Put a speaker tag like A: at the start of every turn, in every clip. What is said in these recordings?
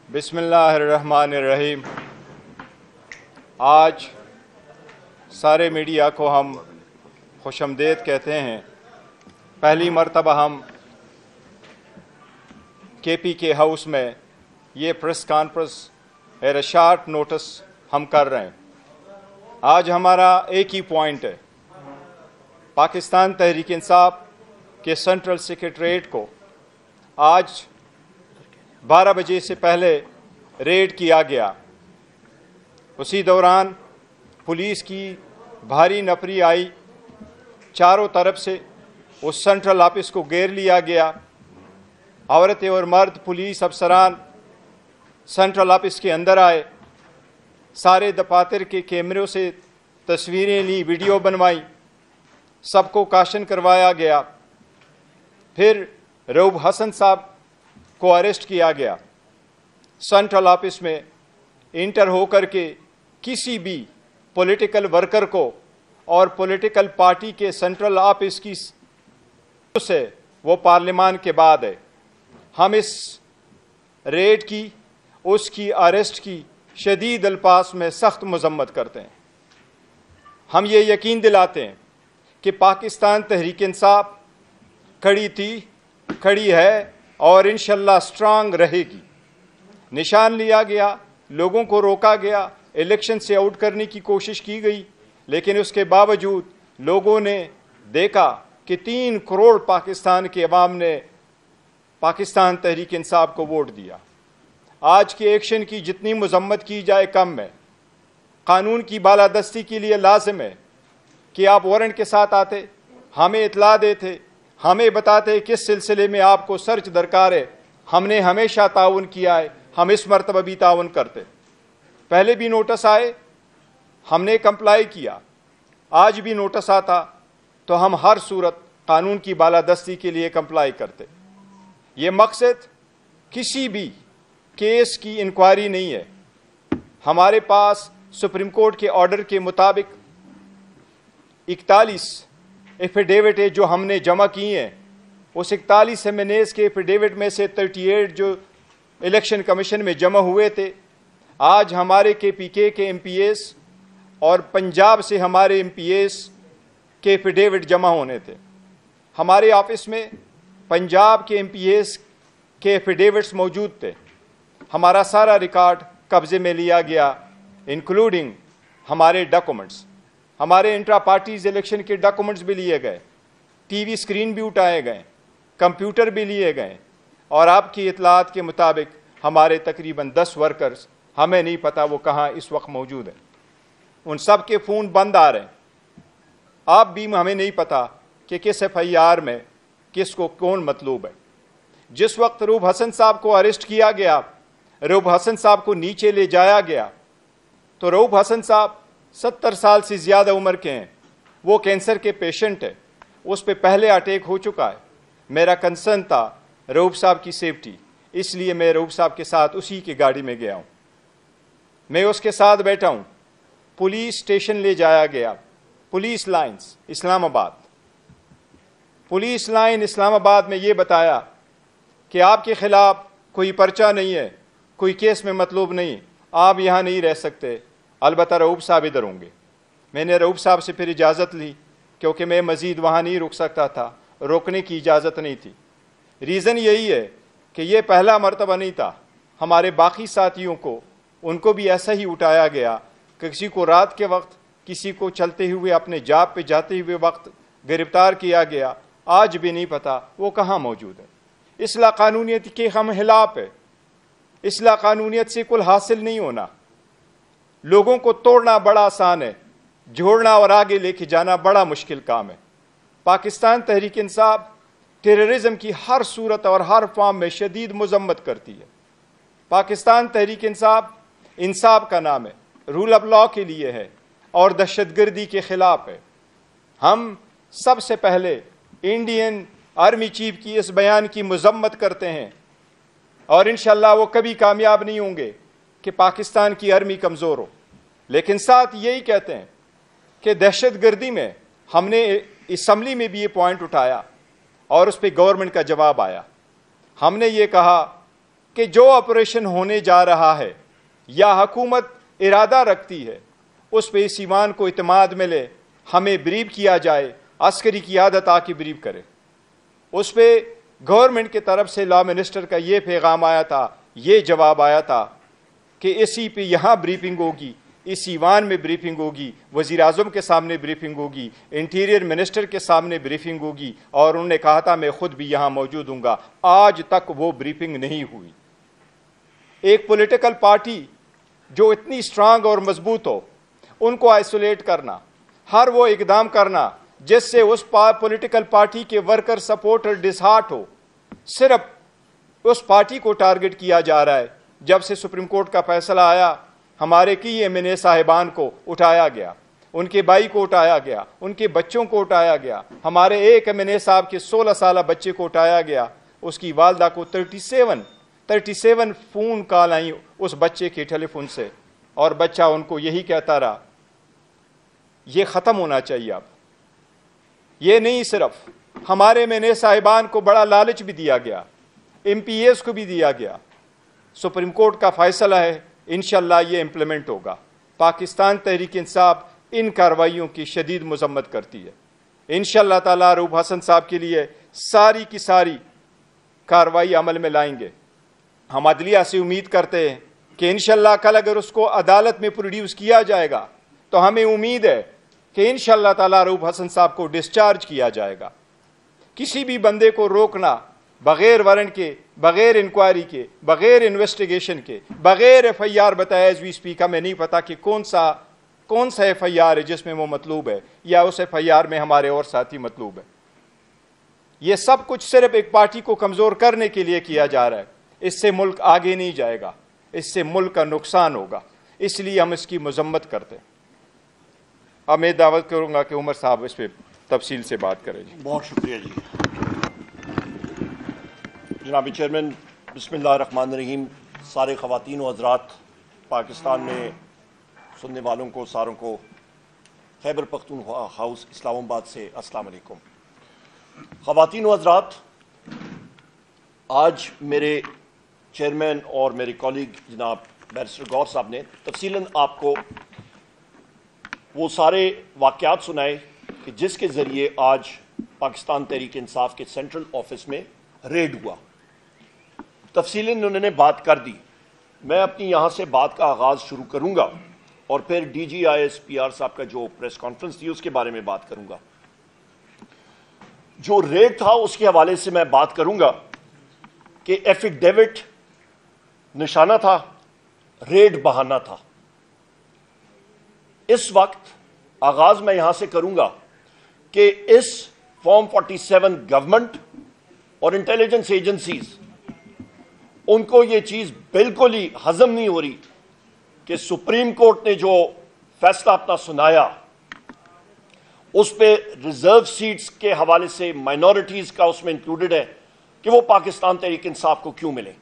A: بسم اللہ الرحمن الرحیم۔ آج سارے میڈیا کو ہم خوش آمدید کہتے ہیں۔ پہلی مرتبہ ہم کے پی کے ہاؤس میں یہ press conference at short notice ہم کر رہے ہیں۔ آج ہمارا ایک ہی پوائنٹ ہے، پاکستان تحریک انصاف کے سینٹرل سیکریٹریٹ کو آج 12 بجے سے پہلے ریڈ کیا گیا۔ اسی دوران پولیس کی بھاری نفری آئی، چاروں طرف سے اس سینٹرل آفس کو گھیر لیا گیا۔ عورتیں اور مرد پولیس افسران سینٹرل آفس کے اندر آئے، سارے دفاتر کے کیمروں سے تصویریں لی، ویڈیو بنوائی، سب کو کاشن کروایا گیا۔ پھر رؤوف حسن صاحب کو اریسٹ کیا گیا۔ سینٹرل آفس میں انٹر ہو کر کے کسی بھی پولیٹیکل ورکر کو اور پولیٹیکل پارٹی کے سینٹرل آفس کی سے وہ پارلیمان کے بعد ہے۔ ہم اس ریڈ کی، اس کی اریسٹ کی شدید الفاظ میں سخت مذمت کرتے ہیں۔ ہم یہ یقین دلاتے ہیں کہ پاکستان تحریک انصاف کھڑی تھی، کھڑی ہے اور انشاءاللہ اسٹرانگ رہے گی۔ نشان لیا گیا، لوگوں کو روکا گیا، الیکشن سے آؤٹ کرنے کی کوشش کی گئی، لیکن اس کے باوجود لوگوں نے دیکھا کہ 3 کروڑ پاکستان کے عوام نے پاکستان تحریک انصاف کو ووٹ دیا۔ آج کے ایکشن کی جتنی مذمت کی جائے کم ہے۔ قانون کی بالادستی کے لیے لازم ہے کہ آپ وارنٹ کے ساتھ آتے، ہمیں اطلاع دیتے، ہمیں بتاتے کس سلسلے میں آپ کو سرچ درکار ہے۔ ہم نے ہمیشہ تعاون کیا ہے، ہم اس مرتبہ بھی تعاون کرتے۔ پہلے بھی نوٹس آئے، ہم نے کمپلائی کیا، آج بھی نوٹس آتا تو ہم ہر صورت قانون کی بالادستی کے لیے کمپلائی کرتے۔ یہ مقصد کسی بھی کیس کی انکوائری نہیں ہے۔ ہمارے پاس سپریم کورٹ کے آرڈر کے مطابق 41 ایفیڈیوٹ ہے جو ہم نے جمع کی ہیں۔ اس 41 ایمنیز کے ایفیڈیوٹ میں سے 38 جو الیکشن کمیشن میں جمع ہوئے تھے۔ آج ہمارے کے پی کے ایم پی ایس اور پنجاب سے ہمارے ایم پی ایس کے ایفیڈیوٹ جمع ہونے تھے۔ ہمارے آفس میں پنجاب کے ایم پی ایس کے ایفیڈیوٹس موجود تھے۔ ہمارا سارا ریکارڈ قبضے میں لیا گیا، انکلوڈنگ ہمارے ڈاکومنٹس۔ ہمارے انٹرا پارٹیز الیکشن کے ڈاکومنٹس بھی لیے گئے، ٹی وی اسکرین بھی اٹھائے گئے، کمپیوٹر بھی لیے گئے، اور آپ کی اطلاعات کے مطابق ہمارے تقریباً 10 ورکرز، ہمیں نہیں پتا وہ کہاں اس وقت موجود ہیں۔ ان سب کے فون بند آ رہے ہیں۔ آپ بھی ہمیں نہیں پتا کہ کس ایف آئی آر میں کس کو کون مطلوب ہے۔ جس وقت رؤوف حسن صاحب کو اریسٹ کیا گیا، رؤوف حسن صاحب کو نیچے لے جایا گیا، تو رؤوف حسن صاحب 70 سال سے زیادہ عمر کے ہیں، وہ کینسر کے پیشنٹ ہے، اس پہ پہلے اٹیک ہو چکا ہے۔ میرا کنسرن تھا رؤوف صاحب کی سیفٹی، اس لیے میں رؤوف صاحب کے ساتھ اسی کی گاڑی میں گیا ہوں، میں اس کے ساتھ بیٹھا ہوں۔ پولیس اسٹیشن لے جایا گیا، پولیس لائنز اسلام آباد۔ پولیس لائن اسلام آباد میں یہ بتایا کہ آپ کے خلاف کوئی پرچہ نہیں ہے، کوئی کیس میں مطلوب نہیں، آپ یہاں نہیں رہ سکتے، البتہ رؤوف صاحب ادھر ہوں گے۔ میں نے رؤوف صاحب سے پھر اجازت لی، کیونکہ میں مزید وہاں نہیں رک سکتا تھا، روکنے کی اجازت نہیں تھی۔ ریزن یہی ہے کہ یہ پہلا مرتبہ نہیں تھا، ہمارے باقی ساتھیوں کو ان کو بھی ایسا ہی اٹھایا گیا کہ کسی کو رات کے وقت، کسی کو چلتے ہوئے اپنے جاب پہ جاتے ہوئے وقت گرفتار کیا گیا۔ آج بھی نہیں پتا وہ کہاں موجود ہے۔ اصلاح قانونیت کے ہم خلاف ہے۔ اصلاح قانونیت سے کل حاصل نہیں ہونا۔ لوگوں کو توڑنا بڑا آسان ہے، جوڑنا اور آگے لے کے جانا بڑا مشکل کام ہے۔ پاکستان تحریک انصاف ٹیررزم کی ہر صورت اور ہر فارم میں شدید مذمت کرتی ہے۔ پاکستان تحریک انصاف انصاف کا نام ہے، رول آف لا کے لیے ہے اور دہشت گردی کے خلاف ہے۔ ہم سب سے پہلے انڈین آرمی چیف کی اس بیان کی مذمت کرتے ہیں، اور انشاءاللہ وہ کبھی کامیاب نہیں ہوں گے کہ پاکستان کی آرمی کمزور ہو، لیکن ساتھ یہی کہتے ہیں کہ دہشت گردی میں ہم نے اسمبلی میں بھی یہ پوائنٹ اٹھایا اور اس پہ گورنمنٹ کا جواب آیا۔ ہم نے یہ کہا کہ جو آپریشن ہونے جا رہا ہے یا حکومت ارادہ رکھتی ہے اس پہ اس ایوان کو اعتماد ملے، ہمیں بریف کیا جائے، عسکری قیادت آ کے بریف کرے۔ اس پہ گورنمنٹ کی طرف سے لا منسٹر کا یہ پیغام آیا تھا، یہ جواب آیا تھا کہ اسی پہ یہاں بریفنگ ہوگی، اس ایوان میں بریفنگ ہوگی، وزیر اعظم کے سامنے بریفنگ ہوگی، انٹیریئر منسٹر کے سامنے بریفنگ ہوگی، اور انہوں نے کہا تھا میں خود بھی یہاں موجود ہوں گا۔ آج تک وہ بریفنگ نہیں ہوئی۔ ایک پولیٹیکل پارٹی جو اتنی اسٹرانگ اور مضبوط ہو، ان کو آئسولیٹ کرنا، ہر وہ اقدام کرنا جس سے اس پولیٹیکل پارٹی کے ورکر سپورٹر ڈسہارٹ ہو، صرف اس پارٹی کو ٹارگٹ کیا جا رہا ہے۔ جب سے سپریم کورٹ کا فیصلہ آیا، ہمارے کئی ایم این اے صاحبان کو اٹھایا گیا، ان کے بھائی کو اٹھایا گیا، ان کے بچوں کو اٹھایا گیا، ہمارے ایک ایم این اے صاحب کے 16 سالہ بچے کو اٹھایا گیا، اس کی والدہ کو 37 فون کال آئیں اس بچے کے ٹیلی فون سے، اور بچہ ان کو یہی کہتا رہا یہ ختم ہونا چاہیے اب۔ یہ نہیں، صرف ہمارے ایم این اے صاحبان کو بڑا لالچ بھی دیا گیا، ایم پی ایس کو بھی دیا گیا۔ سپریم کورٹ کا فیصلہ ہے، انشاءاللہ یہ امپلیمنٹ ہوگا۔ پاکستان تحریک انصاف ان کارروائیوں کی شدید مذمت کرتی ہے۔ انشاءاللہ تعالیٰ رؤوف حسن صاحب کے لیے ساری کی ساری کارروائی عمل میں لائیں گے۔ ہم عدلیہ سے امید کرتے ہیں کہ انشاءاللہ کل اگر اس کو عدالت میں پروڈیوس کیا جائے گا تو ہمیں امید ہے کہ انشاءاللہ تعالیٰ رؤوف حسن صاحب کو ڈسچارج کیا جائے گا۔ کسی بھی بندے کو روکنا بغیر وارنٹ کے، بغیر انکوائری کے، بغیر انویسٹیگیشن کے، بغیر ایف آئی آر بتایا ایز وی اسپیک، ہمیں نہیں پتا کہ کون سا ایف آئی آر ہے جس میں وہ مطلوب ہے، یا اس ایف آئی آر میں ہمارے اور ساتھی مطلوب ہے۔ یہ سب کچھ صرف ایک پارٹی کو کمزور کرنے کے لیے کیا جا رہا ہے۔ اس سے ملک آگے نہیں جائے گا، اس سے ملک کا نقصان ہوگا، اس لیے ہم اس کی مذمت کرتے ہیں۔ اب میں دعوت کروں گا کہ عمر صاحب اس پہ تفصیل سے بات کریں۔ جی
B: بہت شکریہ جی جناب چیئرمین۔ بسم اللہ الرحمن الرحیم۔ سارے خواتین و حضرات، پاکستان میں سننے والوں کو ساروں کو خیبر پختونخوا ہاؤس اسلام آباد سے السلام علیکم۔ خواتین و حضرات، آج میرے چیئرمین اور میرے کولیگ جناب بیرسٹر غور صاحب نے تفصیلاً آپ کو وہ سارے واقعات سنائے کہ جس کے ذریعے آج پاکستان تحریک انصاف کے سینٹرل آفس میں ریڈ ہوا۔ تفصیلاً انہوں نے بات کر دی۔ میں اپنی یہاں سے بات کا آغاز شروع کروں گا اور پھر D G I S P R صاحب کا جو پریس کانفرنس تھی اس کے بارے میں بات کروں گا۔ جو ریڈ تھا اس کے حوالے سے میں بات کروں گا کہ ایفیڈیوٹ نشانہ تھا، ریڈ بہانہ تھا۔ اس وقت آغاز میں یہاں سے کروں گا کہ اس فارم 47 گورنمنٹ اور انٹیلیجنس ایجنسیز ان کو یہ چیز بالکل ہی ہضم نہیں ہو رہی کہ سپریم کورٹ نے جو فیصلہ اپنا سنایا اس پہ ریزرو سیٹس کے حوالے سے مائنورٹیز کا اس میں انکلوڈڈ ہے کہ وہ پاکستان تحریک انصاف کو کیوں ملے۔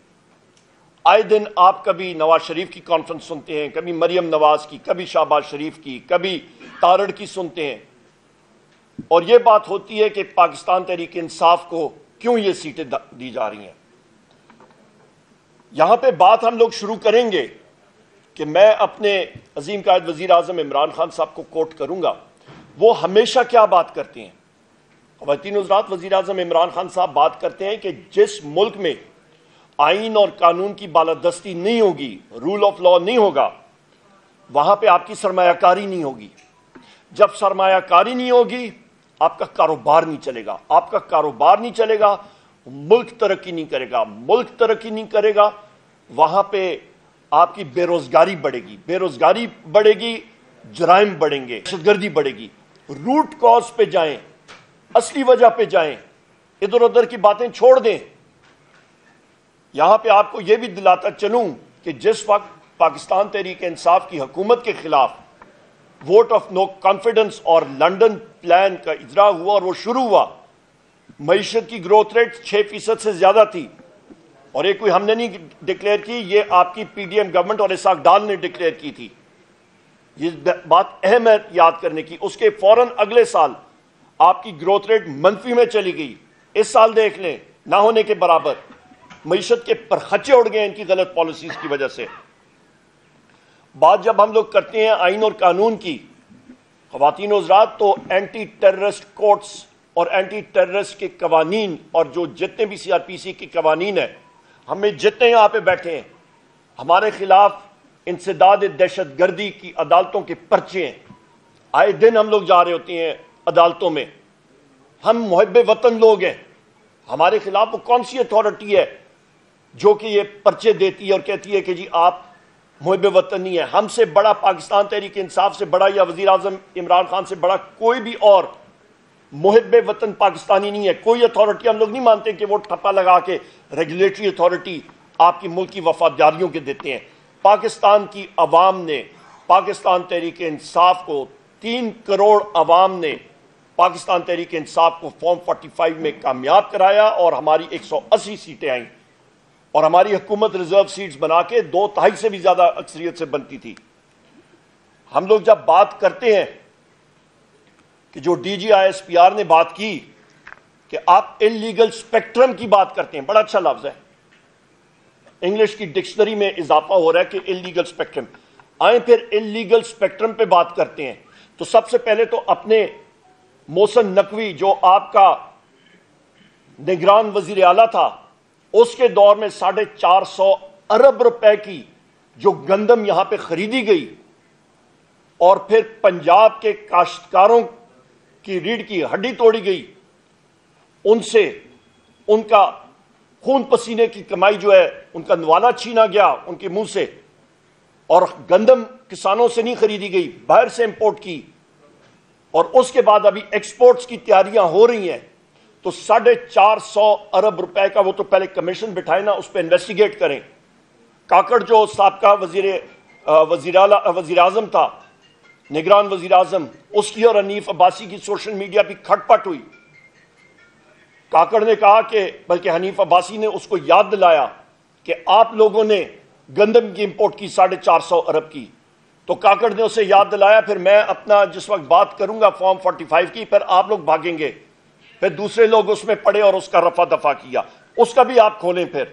B: آئے دن آپ کبھی نواز شریف کی کانفرنس سنتے ہیں، کبھی مریم نواز کی، کبھی شہباز شریف کی، کبھی تارڑ کی سنتے ہیں، اور یہ بات ہوتی ہے کہ پاکستان تحریک انصاف کو کیوں یہ سیٹیں دی جا رہی ہیں۔ یہاں پہ بات ہم لوگ شروع کریں گے کہ میں اپنے عظیم قائد وزیر اعظم عمران خان صاحب کو کوٹ کروں گا۔ وہ ہمیشہ کیا بات کرتے ہیں؟ خواتین حضرات، وزیر اعظم عمران خان صاحب بات کرتے ہیں کہ جس ملک میں آئین اور قانون کی بالادستی نہیں ہوگی، رول آف لا نہیں ہوگا، وہاں پہ آپ کی سرمایہ کاری نہیں ہوگی۔ جب سرمایہ کاری نہیں ہوگی، آپ کا کاروبار نہیں چلے گا۔ آپ کا کاروبار نہیں چلے گا، ملک ترقی نہیں کرے گا۔ ملک ترقی نہیں کرے گا، وہاں پہ آپ کی بے روزگاری بڑھے گی۔ بے روزگاری بڑھے گی، جرائم بڑھیں گے، دہشت گردی بڑھے گی۔ روٹ کاز پہ جائیں، اصلی وجہ پہ جائیں، ادھر ادھر کی باتیں چھوڑ دیں۔ یہاں پہ آپ کو یہ بھی دلاتا چلوں کہ جس وقت پاکستان تحریک انصاف کی حکومت کے خلاف ووٹ آف نو کانفیڈنس اور لنڈن پلان کا اجرا ہوا اور وہ شروع ہوا، معیشت کی گروتھ ریٹ 6% سے زیادہ تھی، اور یہ کوئی ہم نے نہیں ڈکلیئر کی، یہ آپ کی پی ڈی ایم گورنمنٹ اور اسحاق ڈار نے ڈکلیئر کی تھی۔ یہ بات اہم ہے یاد کرنے کی۔ اس کے فوراً اگلے سال آپ کی گروتھ ریٹ منفی میں چلی گئی۔ اس سال دیکھ لیں، نہ ہونے کے برابر۔ معیشت کے پرخچے اڑ گئے ان کی غلط پالیسیز کی وجہ سے۔ بات جب ہم لوگ کرتے ہیں آئین اور قانون کی، خواتین و حضرات، تو اینٹی ٹیررسٹ کورٹس اور اینٹی ٹیررسٹ کے قوانین اور جو جتنے بھی CRPC کے قوانین ہیں، ہمیں جتنے یہاں پہ بیٹھے ہیں، ہمارے خلاف انسداد دہشت گردی کی عدالتوں کے پرچے ہیں۔ آئے دن ہم لوگ جا رہے ہوتے ہیں عدالتوں میں، ہم محب وطن لوگ ہیں، ہمارے خلاف وہ کون سی اتھارٹی ہے جو کہ یہ پرچے دیتی ہے اور کہتی ہے کہ جی آپ محب وطن نہیں ہے؟ ہم سے بڑا پاکستان تحریک انصاف سے بڑا یا وزیر اعظم عمران خان سے بڑا کوئی بھی اور محب وطن پاکستانی نہیں ہے۔ کوئی اتھارٹی ہم لوگ نہیں مانتے کہ وہ ٹھپا لگا کے ریگولیٹری اتھارٹی آپ کی ملک کی وفاداریوں کے دیتے ہیں۔ پاکستان کی عوام نے پاکستان تحریک انصاف کو 3 کروڑ عوام نے پاکستان تحریک انصاف کو فارم 45 میں کامیاب کرایا اور ہماری 180 سیٹیں آئیں، اور ہماری حکومت ریزرو سیٹس بنا کے 2/3 سے بھی زیادہ اکثریت سے بنتی تھی۔ ہم لوگ جب بات کرتے ہیں کہ جو DGISPR نے بات کی کہ آپ انلیگل سپیکٹرم کی بات کرتے ہیں، بڑا اچھا لفظ ہے، انگلش کی ڈکشنری میں اضافہ ہو رہا ہے کہ انلیگل سپیکٹرم۔ آئیں پھر انلیگل سپیکٹرم پہ بات کرتے ہیں، تو سب سے پہلے تو اپنے محسن نقوی جو آپ کا نگران وزیر اعلیٰ تھا، اس کے دور میں 450 ارب روپے کی جو گندم یہاں پہ خریدی گئی اور پھر پنجاب کے کاشتکاروں کی ریڑھ کی ہڈی توڑی گئی، ان سے ان کا خون پسینے کی کمائی جو ہے ان کا نوالا چھینا گیا ان کے منہ سے، اور گندم کسانوں سے نہیں خریدی گئی، باہر سے امپورٹ کی، اور اس کے بعد ابھی ایکسپورٹس کی تیاریاں ہو رہی ہیں، تو 450 ارب روپے کا وہ تو پہلے کمیشن بٹھائے نا، اس پہ انویسٹیگیٹ کریں۔ کاکڑ جو سابقہ وزیر اعظم تھا، نگران وزیر اعظم، اس کی اور حنیف عباسی کی سوشل میڈیا پہ کھٹ پٹ ہوئی۔ کاکڑ نے کہا کہ بلکہ حنیف عباسی نے اس کو یاد دلایا کہ آپ لوگوں نے گندم کی امپورٹ کی 450 ارب کی، تو کاکڑ نے اسے یاد دلایا پھر میں اپنا جس وقت بات کروں گا فارم 45 کی، پھر آپ لوگ بھاگیں گے، پھر دوسرے لوگ اس میں پڑے اور اس کا رفع دفع کیا، اس کا بھی آپ کھولیں۔ پھر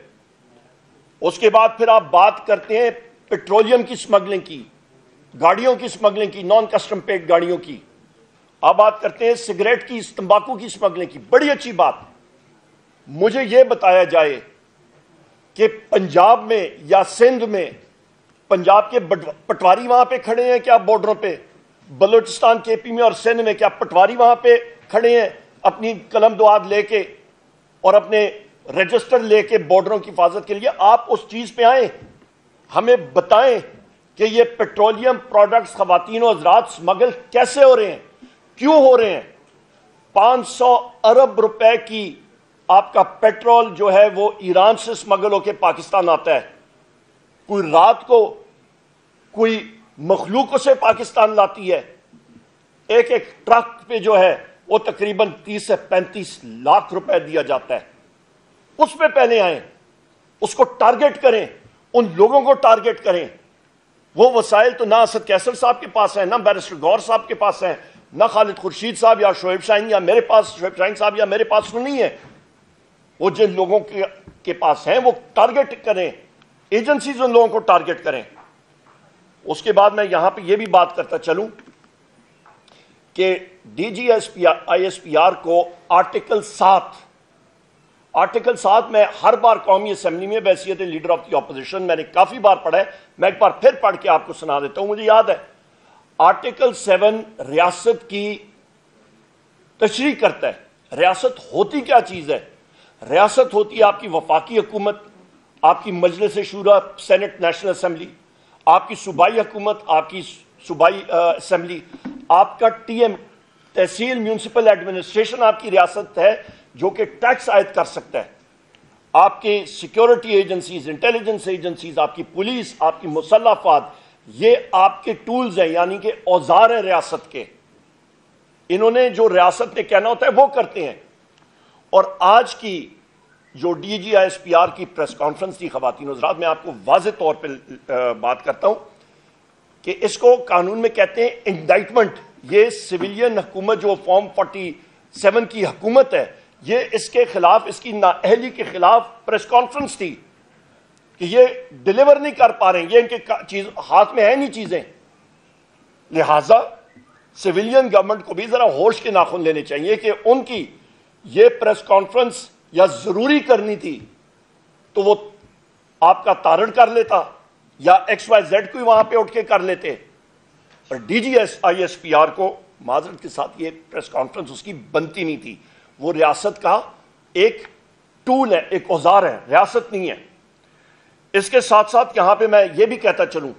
B: اس کے بعد پھر آپ بات کرتے ہیں پیٹرولیم کی سمگلنگ کی، گاڑیوں کی سمگلنگ کی، نان کسٹم پیڈ گاڑیوں کی، آپ بات کرتے ہیں سگریٹ کی، تمباکو کی سمگلنگ کی۔ بڑی اچھی بات، مجھے یہ بتایا جائے کہ پنجاب میں یا سندھ میں، پنجاب کے پٹواری وہاں پہ کھڑے ہیں کیا بارڈروں پہ؟ بلوچستان KP میں اور سندھ میں کیا پٹواری وہاں پہ کھڑے ہیں اپنی قلم دعاد لے کے اور اپنے رجسٹر لے کے بارڈروں کی حفاظت کے لیے؟ آپ اس چیز پہ آئیں، ہمیں بتائیں کہ یہ پیٹرولیم پروڈکٹس خواتین و حضرات سمگل کیسے ہو رہے ہیں، کیوں ہو رہے ہیں؟ 500 ارب روپے کی آپ کا پیٹرول جو ہے وہ ایران سے سمگل ہو کے پاکستان آتا ہے، کوئی رات کو کوئی مخلوق سے پاکستان لاتی ہے، ایک ایک ٹرک پہ جو ہے وہ تقریباً 30 سے 35 لاکھ روپے دیا جاتا ہے۔ اس پہ پہلے آئیں، اس کو ٹارگٹ کریں، ان لوگوں کو ٹارگٹ کریں۔ وہ وسائل تو نہ اسد کیسر صاحب کے پاس ہیں، نہ بیرسٹر غور صاحب کے پاس ہیں، نہ خالد خورشید صاحب یا شعیب شاہین یا میرے پاس، شعیب شاہین صاحب یا میرے پاس نہیں ہے۔ وہ جن لوگوں کے پاس ہیں وہ ٹارگٹ کریں، ایجنسیز ان لوگوں کو ٹارگٹ کریں۔ اس کے بعد میں یہاں پہ یہ بھی بات کرتا چلوں کہ DGISPR کو آرٹیکل 7 میں ہر بار قومی اسمبلی میں بحیثیت لیڈر آف دی اپوزیشن میں نے کافی بار پڑھا ہے، میں ایک بار پھر پڑھ کے آپ کو سنا دیتا ہوں، مجھے یاد ہے۔ آرٹیکل 7 ریاست کی تشریح کرتا ہے۔ ریاست ہوتی کیا چیز ہے؟ ریاست ہوتی ہے آپ کی وفاقی حکومت، آپ کی مجلس شورا سینٹ نیشنل اسمبلی، آپ کی صوبائی حکومت، آپ کی صوبائی اسمبلی، آپ کا TM تحصیل میونسپل ایڈمنسٹریشن آپ کی ریاست ہے جو کہ ٹیکس عائد کر سکتا ہے، آپ کے سیکیورٹی ایجنسیز، انٹیلیجنس ایجنسیز، آپ کی پولیس، آپ کی مسلح افواج، یہ آپ کے ٹولز ہیں، یعنی کہ اوزار ہیں ریاست کے۔ انہوں نے جو ریاست نے کہنا ہوتا ہے وہ کرتے ہیں۔ اور آج کی جو DGISPR کی پریس کانفرنس تھی خواتین و حضرات، میں آپ کو واضح طور پہ بات کرتا ہوں کہ اس کو قانون میں کہتے ہیں انڈائٹمنٹ۔ یہ سویلین حکومت جو فارم 47 کی حکومت ہے، یہ اس کے خلاف، اس کی نااہلی کے خلاف پریس کانفرنس تھی کہ یہ ڈیلیور نہیں کر پا رہے ہیں، یہ ان کے چیز ہاتھ میں ہے نہیں چیزیں. لہذا سویلین گورنمنٹ کو بھی ذرا ہوش کے ناخن لینے چاہیے کہ ان کی یہ پریس کانفرنس یا ضروری کرنی تھی تو وہ آپ کا تارڑ کر لیتا یا ایکس وائی زیڈ کو وہاں پہ اٹھ کے کر لیتے. اور D G S I S P R کو معذرت کے ساتھ یہ پریس کانفرنس اس کی بنتی نہیں تھی. وہ ریاست کا ایک ٹول ہے، ایک اوزار ہے، ریاست نہیں ہے. اس کے ساتھ ساتھ یہاں پہ میں یہ بھی کہتا چلوں،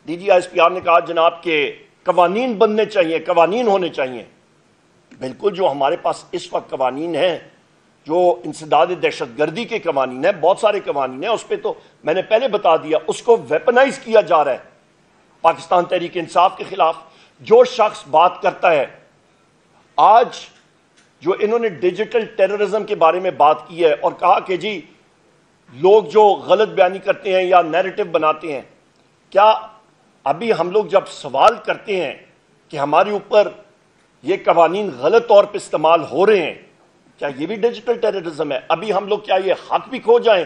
B: D G I S P R نے کہا جناب کہ قوانین بننے چاہیے، قوانین ہونے چاہیے. بالکل، جو ہمارے پاس اس وقت قوانین ہیں، جو انسداد دہشت گردی کے قوانین ہیں، بہت سارے قوانین ہیں، اس پہ تو میں نے پہلے بتا دیا، اس کو ویپنائز کیا جا رہا ہے پاکستان تحریک انصاف کے خلاف. جو شخص بات کرتا ہے، آج جو انہوں نے ڈیجیٹل ٹیررزم کے بارے میں بات کی ہے اور کہا کہ جی لوگ جو غلط بیانی کرتے ہیں یا نیریٹو بناتے ہیں، کیا ابھی ہم لوگ جب سوال کرتے ہیں کہ ہمارے اوپر یہ قوانین غلط طور پہ استعمال ہو رہے ہیں، کیا یہ بھی ڈیجیٹل ٹیررزم ہے؟ ابھی ہم لوگ کیا یہ حق بھی کھو جائیں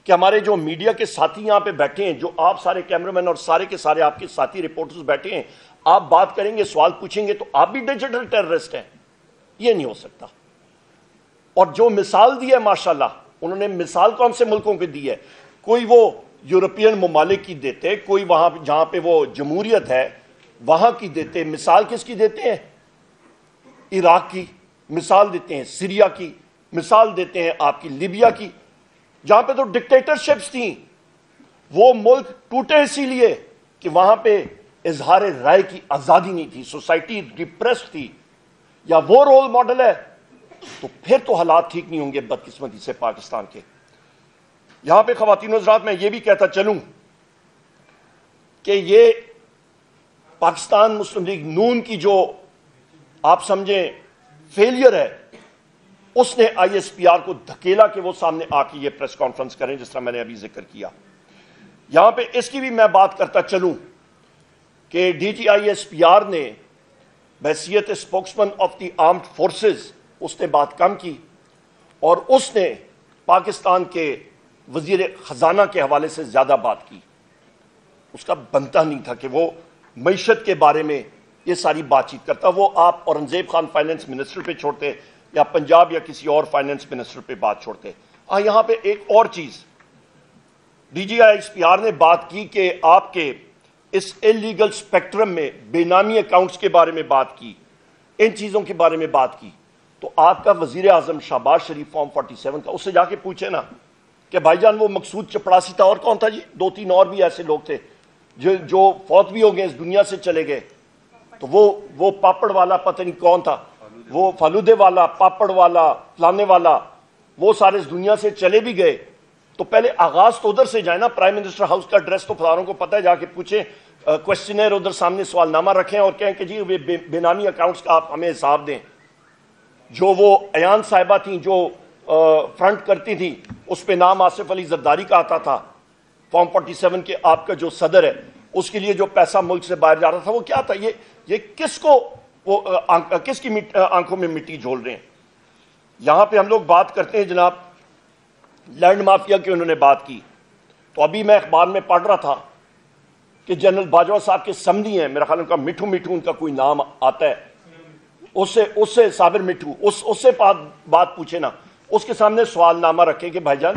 B: کہ ہمارے جو میڈیا کے ساتھی یہاں پہ بیٹھے ہیں، جو آپ سارے کیمرامین اور سارے کے سارے آپ کے ساتھی رپورٹرز بیٹھے ہیں، آپ بات کریں گے، سوال پوچھیں گے تو آپ بھی ڈیجیٹل ٹیررسٹ ہیں؟ یہ نہیں ہو سکتا. اور جو مثال دی ہے ماشاءاللہ، انہوں نے مثال کون سے ملکوں کی دی ہے؟ کوئی وہ یورپین ممالک کی دیتے، کوئی وہاں جہاں پہ وہ جمہوریت ہے وہاں کی دیتے. مثال کس کی دیتے ہیں؟ عراق کی مثال دیتے ہیں، سیریا کی مثال دیتے ہیں، آپ کی لیبیا کی، جہاں پہ تو ڈکٹیٹرشپس تھیں. وہ ملک ٹوٹے اسی لیے کہ وہاں پہ اظہار رائے کی آزادی نہیں تھی، سوسائٹی ڈپریسڈ تھی. یا وہ رول ماڈل ہے تو پھر تو حالات ٹھیک نہیں ہوں گے بدقسمتی سے پاکستان کے. یہاں پہ خواتین و حضرات میں یہ بھی کہتا چلوں کہ یہ پاکستان مسلم لیگ نون کی جو آپ سمجھیں فیلئر ہے، اس نے آئی ایس پی آر کو دھکیلا کہ وہ سامنے آ کے یہ پریس کانفرنس کریں، جس طرح میں نے ابھی ذکر کیا. یہاں پہ اس کی بھی میں بات کرتا چلوں کہ D G I S P R نے بحیثیت spokesman of the armed forces اس نے بات کم کی، اور اس نے پاکستان کے وزیر خزانہ کے حوالے سے زیادہ بات کی. اس کا بنتا نہیں تھا کہ وہ معیشت کے بارے میں یہ ساری بات چیت کرتا. وہ آپ اورنگزیب خان فائنانس منسٹر پہ چھوڑتے یا پنجاب یا کسی اور فائنانس منسٹر پہ بات چھوڑتے. یہاں پہ ایک اور چیز D G I S P R نے بات کی کہ آپ کے اس انلیگل سپیکٹرم میں بے نامی اکاؤنٹس کے بارے میں بات کی، ان چیزوں کے بارے میں بات کی. تو آپ کا وزیر اعظم شہباز شریف فارم 47 کا، اس سے جا کے پوچھے نا کہ بھائی جان وہ مقصود چپڑاسی تھا، اور کون تھا جی؟ 2-3 اور بھی ایسے لوگ تھے جو فوت بھی ہو گئے، اس دنیا سے چلے گئے. تو وہ پاپڑ والا پتہ نہیں کون تھا، وہ فالودے والا، پاپڑ والا، فلانے والا، وہ سارے اس دنیا سے چلے بھی گئے. تو پہلے آغاز تو ادھر سے جائے نا. پرائم منسٹر ہاؤس کا ایڈریس تو فلانوں کو پتہ ہے، جا کے پوچھیں، کوشچنر ادھر سامنے سوال نامہ رکھیں اور کہیں کہ جی بے نامی اکاؤنٹس کا آپ ہمیں حساب دیں. جو وہ ایان صاحبہ تھیں جو فرنٹ کرتی تھیں، اس پہ نام آصف علی زرداری کا آتا تھا. فارم 47 کے آپ کا جو صدر ہے، اس کے لیے جو پیسہ ملک سے باہر جا رہا تھا وہ کیا تھا؟ یہ کس کو وہ کس کی آنکھوں میں مٹی جھول رہے ہیں؟ یہاں پہ ہم لوگ بات کرتے ہیں جناب لینڈ مافیا کی، انہوں نے بات کی. تو ابھی میں اخبار میں پڑھ رہا تھا کہ جنرل باجوہ صاحب کے سمدھی ہیں، میرا خیال ان کا مٹھو ان کا کوئی نام آتا ہے، اس سے صابر مٹھو، اس سے بات پوچھے نا، اس کے سامنے سوال نامہ رکھے کہ بھائی جان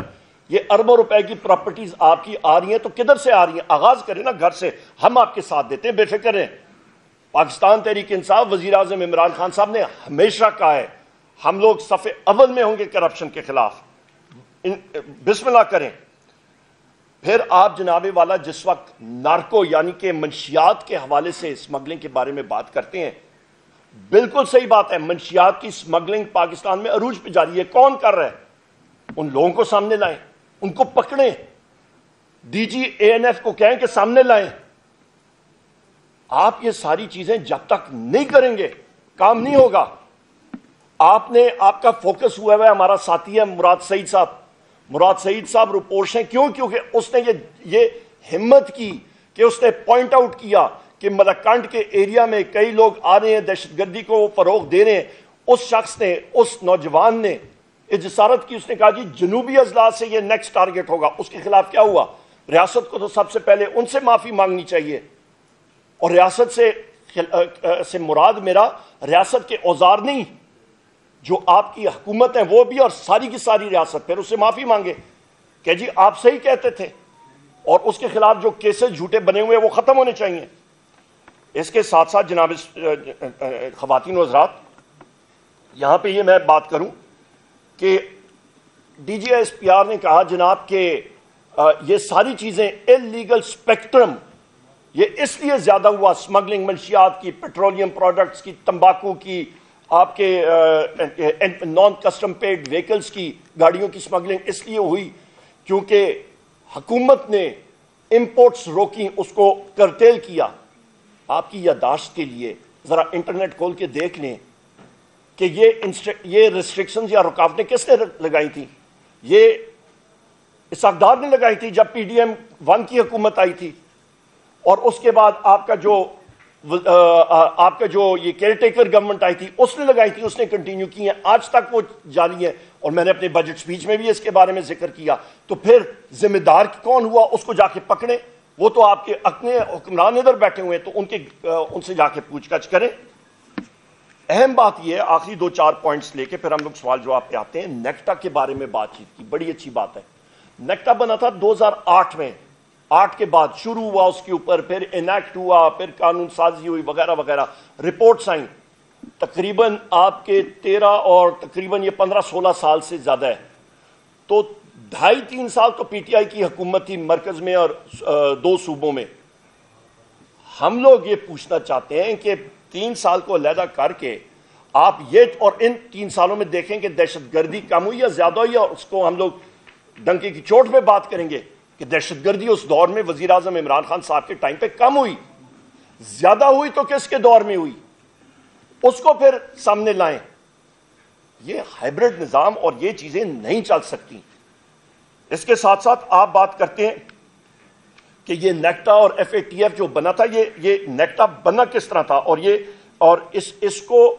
B: یہ اربوں روپے کی پراپرٹیز آپ کی آ رہی ہیں تو کدھر سے آ رہی ہیں؟ آغاز کریں نا گھر سے، ہم آپ کے ساتھ دیتے ہیں، بے فکر ہیں. پاکستان تحریک انصاف وزیر اعظم عمران خان صاحب نے ہمیشہ کہا ہے ہم لوگ صف اول میں ہوں گے کرپشن کے خلاف. بسم اللہ کریں. پھر آپ جناب والا جس وقت نارکو یعنی کہ منشیات کے حوالے سے اسمگلنگ کے بارے میں بات کرتے ہیں، بالکل صحیح بات ہے، منشیات کی اسمگلنگ پاکستان میں عروج پہ جاری ہے. کون کر رہا ہے؟ ان لوگوں کو سامنے لائیں، ان کو پکڑیں، ڈی جی اے این ایف کو کہیں کہ سامنے لائیں. آپ یہ ساری چیزیں جب تک نہیں کریں گے کام نہیں ہوگا. آپ کا فوکس ہوا ہے، ہمارا ساتھی ہے مراد سعید صاحب رپورٹس ہیں. کیونکہ اس نے یہ ہمت کی کہ اس نے پوائنٹ آؤٹ کیا کہ ملکنڈ کے ایریا میں کئی لوگ آ رہے ہیں، دہشت گردی کو فروغ دے رہے ہیں، اس شخص نے، اس نوجوان نے جسارت کی، اس نے کہا جی جنوبی اضلاع سے یہ نیکسٹ ٹارگٹ ہوگا. اس کے خلاف کیا ہوا؟ ریاست کو تو سب سے پہلے ان سے معافی مانگنی چاہیے. اور ریاست سے مراد میرا ریاست کے اوزار نہیں، جو آپ کی حکومت ہے وہ بھی، اور ساری کی ساری ریاست پھر اس سے معافی مانگے کہ جی آپ صحیح کہتے تھے، اور اس کے خلاف جو کیسز جھوٹے بنے ہوئے وہ ختم ہونے چاہیے. اس کے ساتھ ساتھ جناب خواتین و حضرات، یہاں پہ یہ میں بات کروں کہ D G S P R نے کہا جناب کہ یہ ساری چیزیں انلیگل اسپیکٹرم یہ اس لیے زیادہ ہوا، اسمگلنگ منشیات کی، پیٹرولیم پروڈکٹس کی، تمباکو کی، آپ کے نان کسٹم پیڈ وہیکلز کی، گاڑیوں کی اسمگلنگ اس لیے ہوئی کیونکہ حکومت نے امپورٹس روکی، اس کو کرٹیل کیا. آپ کی یادداشت کے لیے ذرا انٹرنیٹ کھول کے دیکھ لیں کہ یہ ریسٹرکشنز یا رکاوٹیں کس نے لگائی تھی؟ یہ اسحاق ڈار نے لگائی تھی جب پی ڈی ایم 1 کی حکومت آئی تھی. اور اس کے بعد آپ کا جو یہ کیئر ٹیکر گورنمنٹ آئی تھی اس نے لگائی تھی، اس نے کنٹینیو کی ہیں، آج تک وہ جاری ہے. اور میں نے اپنے بجٹ سپیچ میں بھی اس کے بارے میں ذکر کیا. تو پھر ذمہ دار کون ہوا؟ اس کو جا کے پکڑیں. وہ تو آپ کے اپنے حکمران ادھر بیٹھے ہوئے ہیں، تو ان سے جا کے پوچھ گچھ کریں. اہم بات یہ ہے، آخری 2-4 پوائنٹس لے کے پھر ہم لوگ سوال جواب پہ آتے ہیں. نیکٹا کے بارے میں بات چیت کی، بڑی اچھی بات ہے. نیکٹا بنا تھا 2008 میں، 8 کے بعد شروع ہوا اس کے اوپر، پھر انیکٹ ہوا، پھر قانون سازی ہوئی وغیرہ وغیرہ، رپورٹس آئیں. تقریباً آپ کے 13 اور تقریباً یہ 15-16 سال سے زیادہ ہے. تو 2.5-3 سال تو پی ٹی آئی کی حکومت تھی مرکز میں اور 2 صوبوں میں. ہم لوگ یہ پوچھنا چاہتے ہیں کہ 3 سال کو علیحدہ کر کے آپ یہ، اور ان 3 سالوں میں دیکھیں کہ دہشت گردی کم ہوئی یا زیادہ ہوئی، اور اس کو ہم لوگ ڈنکے کی چوٹ پہ بات کریں گے کہ دہشت گردی اس دور میں وزیر اعظم عمران خان صاحب کے ٹائم پہ کم ہوئی، زیادہ ہوئی تو کس کے دور میں ہوئی، اس کو پھر سامنے لائیں. یہ ہائبرڈ نظام اور یہ چیزیں نہیں چل سکتی. اس کے ساتھ ساتھ آپ بات کرتے ہیں کہ یہ نیکٹا اور ایف اے ٹی ایف جو بنا تھا، یہ نیکٹا بنا کس طرح تھا، اور اس کو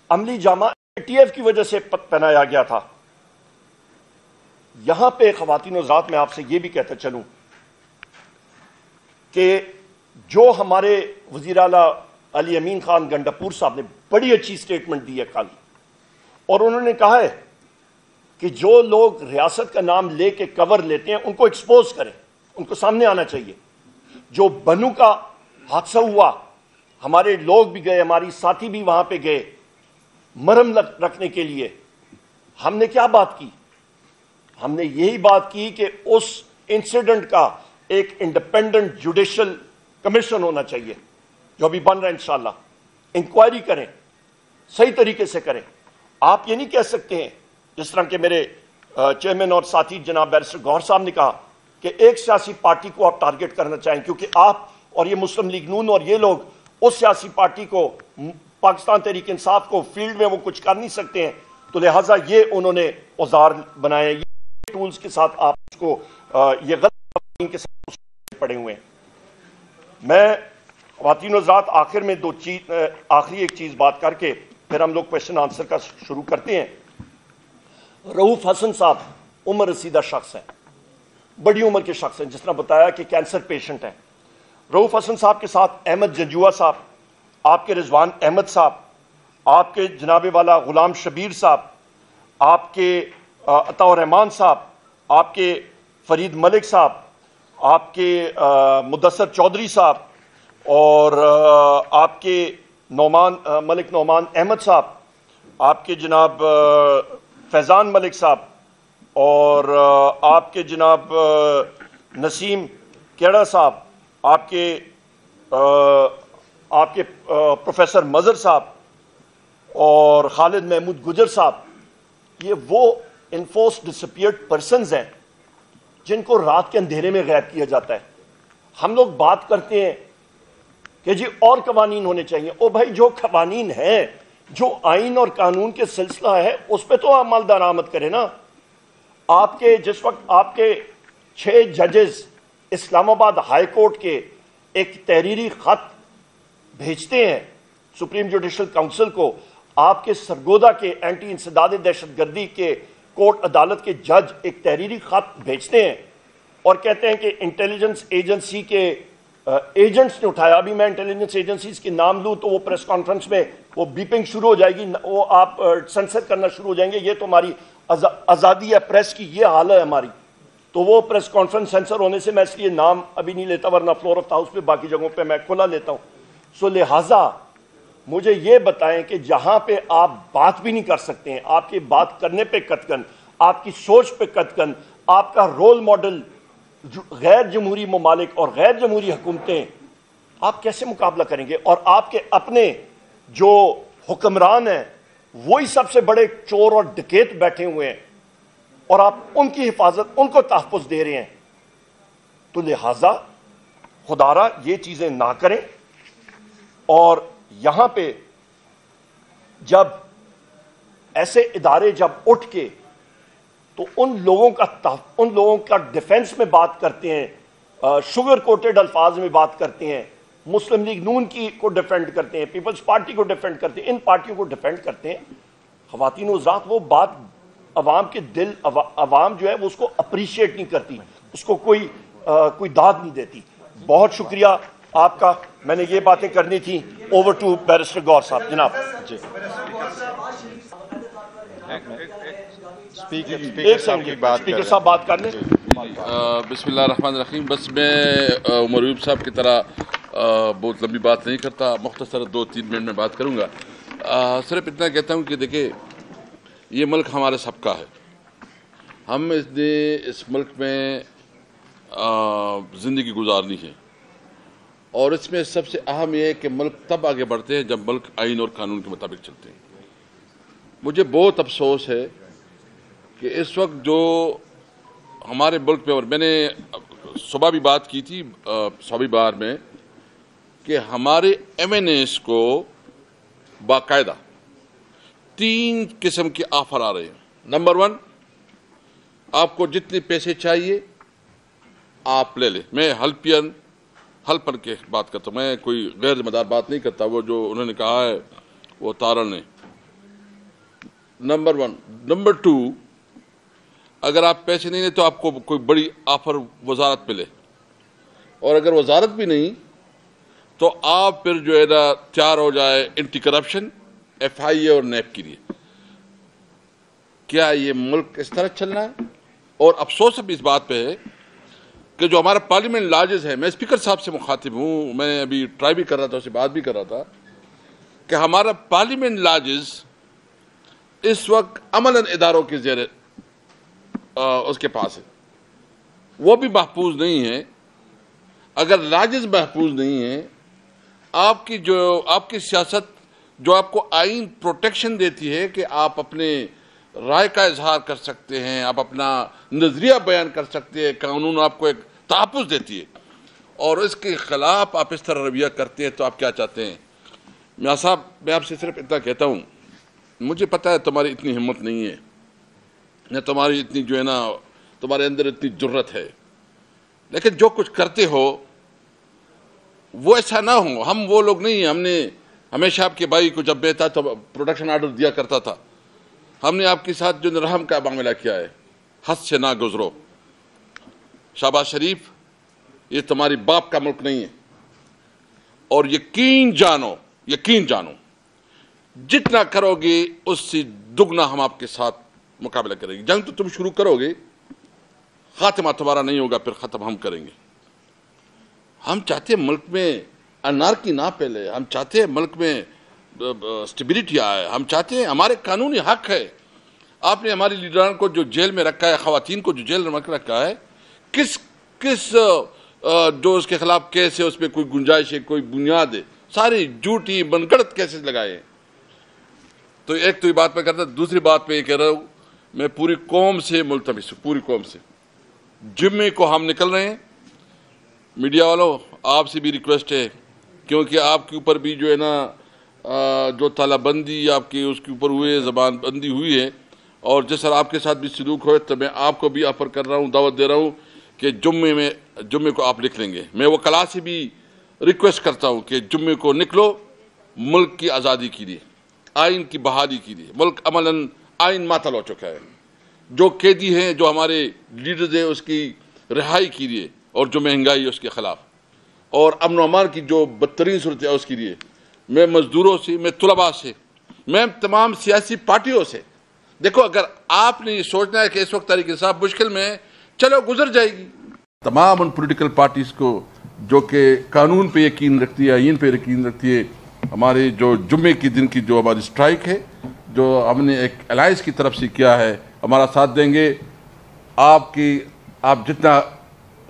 B: عملی جامہ ٹی ایف کی وجہ سے پہنایا گیا تھا. یہاں پہ خواتین و حضرات میں آپ سے یہ بھی کہتا چلوں کہ جو ہمارے وزیر اعلیٰ علی امین خان گنڈاپور صاحب نے بڑی اچھی سٹیٹمنٹ دی ہے کل، اور انہوں نے کہا ہے کہ جو لوگ ریاست کا نام لے کے کور لیتے ہیں ان کو ایکسپوز کریں، ان کو سامنے آنا چاہیے. جو بنو کا حادثہ ہوا، ہمارے لوگ بھی گئے، ہماری ساتھی بھی وہاں پہ گئے مرہم رکھنے کے لیے. ہم نے کیا بات کی؟ ہم نے یہی بات کی کہ اس انسیڈنٹ کا ایک انڈیپینڈنٹ جوڈیشل کمیشن ہونا چاہیے، جو ابھی بن رہا ہے انشاءاللہ. انکوائری کریں، صحیح طریقے سے کریں. آپ یہ نہیں کہہ سکتے ہیں جس طرح کہ میرے چیئرمین اور ساتھی جناب بیرسٹر گوہر صاحب نے کہا کہ ایک سیاسی پارٹی کو آپ ٹارگٹ کرنا چاہیں، کیونکہ آپ اور یہ مسلم لیگ نون اور یہ لوگ اس سیاسی پارٹی کو، پاکستان تحریک انصاف کو فیلڈ میں وہ کچھ کر نہیں سکتے ہیں. تو لہٰذا یہ انہوں نے اوزار بنائے، یہ ٹولز کے ساتھ آپ اس کو یہ غلط قوانین کے ساتھ پڑے ہوئے ہیں. میں خواتین و حضرات آخر میں آخری ایک چیز بات کر کے پھر ہم لوگ کویشچن آنسر کا شروع کرتے ہیں. رؤوف حسن صاحب عمر رسیدہ شخص ہیں، بڑی عمر کے شخص ہیں، جس طرح بتایا کہ کینسر پیشنٹ ہیں. رؤوف حسن صاحب کے ساتھ احمد جنجوعہ صاحب، آپ کے رضوان احمد صاحب، آپ کے جناب والا غلام شبیر صاحب، آپ کے عطاء الرحمان صاحب، آپ کے فرید ملک صاحب، آپ کے مدثر چودھری صاحب، اور آپ کے ملک نعمان احمد صاحب، آپ کے جناب فیضان ملک صاحب، اور آپ کے جناب نسیم کیڑا صاحب، آپ کے پروفیسر مظہر صاحب، اور خالد محمود گجر صاحب. یہ وہ انفورس ڈسپیئرڈ پرسنز ہیں جن کو رات کے اندھیرے میں غائب کیا جاتا ہے. ہم لوگ بات کرتے ہیں کہ جی اور قوانین ہونے چاہیے. او بھائی، جو قوانین ہیں، جو آئین اور قانون کے سلسلہ ہے، اس پہ تو عمل درآمد کرے نا. آپ کے جس وقت آپ کے 6 ججز اسلام آباد ہائی کورٹ کے ایک تحریری خط بھیجتے ہیں سپریم جوڈیشل کونسل کو، آپ کے سرگودا کے اینٹی انسداد دہشت گردی کے کورٹ عدالت کے جج ایک تحریری خط بھیجتے ہیں اور کہتے ہیں کہ انٹیلیجنس ایجنسی کے ایجنٹس نے اٹھایا. ابھی میں انٹیلیجنس ایجنسیز کے نام لوں تو وہ پریس کانفرنس میں وہ بیپنگ شروع ہو جائے گی, وہ آپ سنسر کرنا شروع ہو جائیں گے. یہ تو ہماری آزادی ہے پریس کی, یہ حال ہے ہماری. تو وہ پریس کانفرنس سینسر ہونے سے میں اس لیے نام ابھی نہیں لیتا, ورنہ فلور آف ہاؤس پہ باقی جگہوں پہ میں کھلا لیتا ہوں. سو لہٰذا مجھے یہ بتائیں کہ جہاں پہ آپ بات بھی نہیں کر سکتے ہیں, آپ کی بات کرنے پہ قطعاً, آپ کی سوچ پہ قطعاً, آپ کا رول ماڈل غیر جمہوری ممالک اور غیر جمہوری حکومتیں, آپ کیسے مقابلہ کریں گے؟ اور آپ کے اپنے جو حکمران ہیں وہی سب سے بڑے چور اور ڈکیت بیٹھے ہوئے ہیں, اور آپ ان کی حفاظت, ان کو تحفظ دے رہے ہیں. تو لہٰذا خدارا یہ چیزیں نہ کریں. اور یہاں پہ جب ایسے ادارے جب اٹھ کے تو ان لوگوں کا ڈیفنس میں بات کرتے ہیں, شوگر کوٹڈ الفاظ میں بات کرتے ہیں, مسلم لیگ نون کو ڈیفینڈ کرتے ہیں, پیپلز پارٹی کو ڈیفینڈ کرتے ہیں, ان پارٹیوں کو ڈیفینڈ کرتے ہیں. خواتین و حضرات, وہ بات عوام کے دل, عوام جو ہے وہ اس کو اپریشیٹ نہیں کرتی, اس کو کوئی داد نہیں دیتی. بہت شکریہ آپ کا, میں نے یہ باتیں کرنی تھی. اوور ٹو بیرسٹر گور صاحب. جناب جی اسپیکر صاحب بات کر لیں.
C: بسم اللہ الرحمن الرحیم. بس میں عمر ایوب صاحب کی طرح بہت لمبی بات نہیں کرتا, مختصر 2-3 منٹ میں بات کروں گا. صرف اتنا کہتا ہوں کہ دیکھیں, یہ ملک ہمارے سب کا ہے. ہم نے اس ملک میں زندگی گزارنی ہے, اور اس میں سب سے اہم یہ ہے کہ ملک تب آگے بڑھتے ہیں جب ملک آئین اور قانون کے مطابق چلتے ہیں. مجھے بہت افسوس ہے کہ اس وقت جو ہمارے ملک میں, اور میں نے صبح بھی بات کی تھی صوبی بار میں, کہ ہمارے ایم این ایس کو باقاعدہ 3 قسم کے آفر آ رہے ہیں. نمبر 1, آپ کو جتنے پیسے چاہیے آپ لے لیں. میں ہلپن کے بات کرتا ہوں, میں کوئی غیر ذمہ دار بات نہیں کرتا. وہ جو انہوں نے کہا ہے وہ تارن نے. نمبر 1. نمبر 2, اگر آپ پیسے نہیں لیں تو آپ کو کوئی بڑی آفر وزارت پہ لے, اور اگر وزارت بھی نہیں تو آپ پھر جو ہے نا تیار ہو جائے اینٹی کرپشن, FIA اور نیب کے لیے. کیا یہ ملک اس طرح چلنا ہے؟ اور افسوس اب اس بات پہ ہے کہ جو ہمارا پارلیمنٹ لاجز ہے, میں اسپیکر صاحب سے مخاطب ہوں, میں ابھی ٹرائی بھی کر رہا تھا, اس سے بات بھی کر رہا تھا, کہ ہمارا پارلیمنٹ لاجز اس وقت عملاً اداروں کے زیر اس کے پاس ہے, وہ بھی محفوظ نہیں ہے. اگر لاجز محفوظ نہیں ہیں, آپ کی سیاست جو آپ کو آئین پروٹیکشن دیتی ہے کہ آپ اپنے رائے کا اظہار کر سکتے ہیں, آپ اپنا نظریہ بیان کر سکتے ہیں, قانون آپ کو ایک تحفظ دیتی ہے, اور اس کے خلاف آپ اس طرح رویہ کرتے ہیں, تو آپ کیا چاہتے ہیں؟ میاں صاحب, میں آپ سے صرف اتنا کہتا ہوں, مجھے پتہ ہے تمہاری اتنی ہمت نہیں ہے, نہ تمہاری اتنی جو ہے نا تمہارے اندر اتنی جرت ہے, لیکن جو کچھ کرتے ہو وہ ایسا نہ ہو. ہم وہ لوگ نہیں ہیں. ہم نے ہمیشہ آپ کے بھائی کو جب میں تھا تو پروڈکشن آرڈر دیا کرتا تھا. ہم نے آپ کے ساتھ جو رحم کا معاملہ کیا ہے, حد سے نہ گزرو. شہباز شریف, یہ تمہاری باپ کا ملک نہیں ہے, اور یقین جانو جتنا کرو گے اس سے دگنا ہم آپ کے ساتھ مقابلہ کریں گے. جنگ تو تم شروع کرو گے, خاتمہ تمہارا نہیں ہوگا, پھر ختم ہم کریں گے. ہم چاہتے ہیں ملک میں انارکی نہ پھیلے, ہم چاہتے ہیں ملک میں اسٹیبلٹی آئے, ہم چاہتے ہیں, ہمارے قانونی حق ہے. آپ نے ہماری لیڈران کو جو جیل میں رکھا ہے, خواتین کو جو جیل میں رکھا ہے, کس جو اس کے خلاف کیس ہے اس پہ کوئی گنجائش ہے, کوئی بنیاد ہے؟ ساری جھوٹی بنگڑت کیسز لگائے ہیں. تو ایک تو یہ بات میں کرتا, دوسری بات میں یہ کہہ رہا ہوں, میں پوری قوم سے ملتمس ہوں, پوری قوم سے. جمعے کو ہم نکل رہے ہیں, میڈیا والوں آپ سے بھی ریکویسٹ ہے, کیونکہ آپ کے اوپر بھی جو ہے نا جو تالہ بندی آپ کے اس کے اوپر ہوئے, زبان بندی ہوئی ہے, اور جس طرح آپ کے ساتھ بھی سلوک ہوئے, تو میں آپ کو بھی آفر کر رہا ہوں, دعوت دے رہا ہوں کہ جمعے کو آپ لکھ لیں گے. میں وہ کلاس سے بھی ریکویسٹ کرتا ہوں کہ جمعے کو نکلو ملک کی آزادی کے لیے. آئین کی بحالی کے لیے ملک عملاً آئین معطل ہو چکا ہے. جو قیدی ہیں جو ہمارے لیڈرز ہیں اس کی رہائی کے لیے اور جو مہنگائی ہے اس کے خلاف اور امن و امان کی جو بدترین صورت ہے اس کے لیے میں مزدوروں سے میں طلباء سے میں تمام سیاسی پارٹیوں سے دیکھو اگر آپ نے یہ سوچنا ہے کہ اس وقت تحریک انصاف مشکل میں ہے چلو گزر جائے گی. تمام ان پولیٹیکل پارٹیز کو جو کہ قانون پہ یقین رکھتی ہے آئین پہ یقین رکھتی ہے ہمارے جو جمعے کے دن کی جو ہماری اسٹرائک ہے جو ہم نے ایک الائنس کی طرف سے کیا ہے ہمارا ساتھ دیں گے. آپ جتنا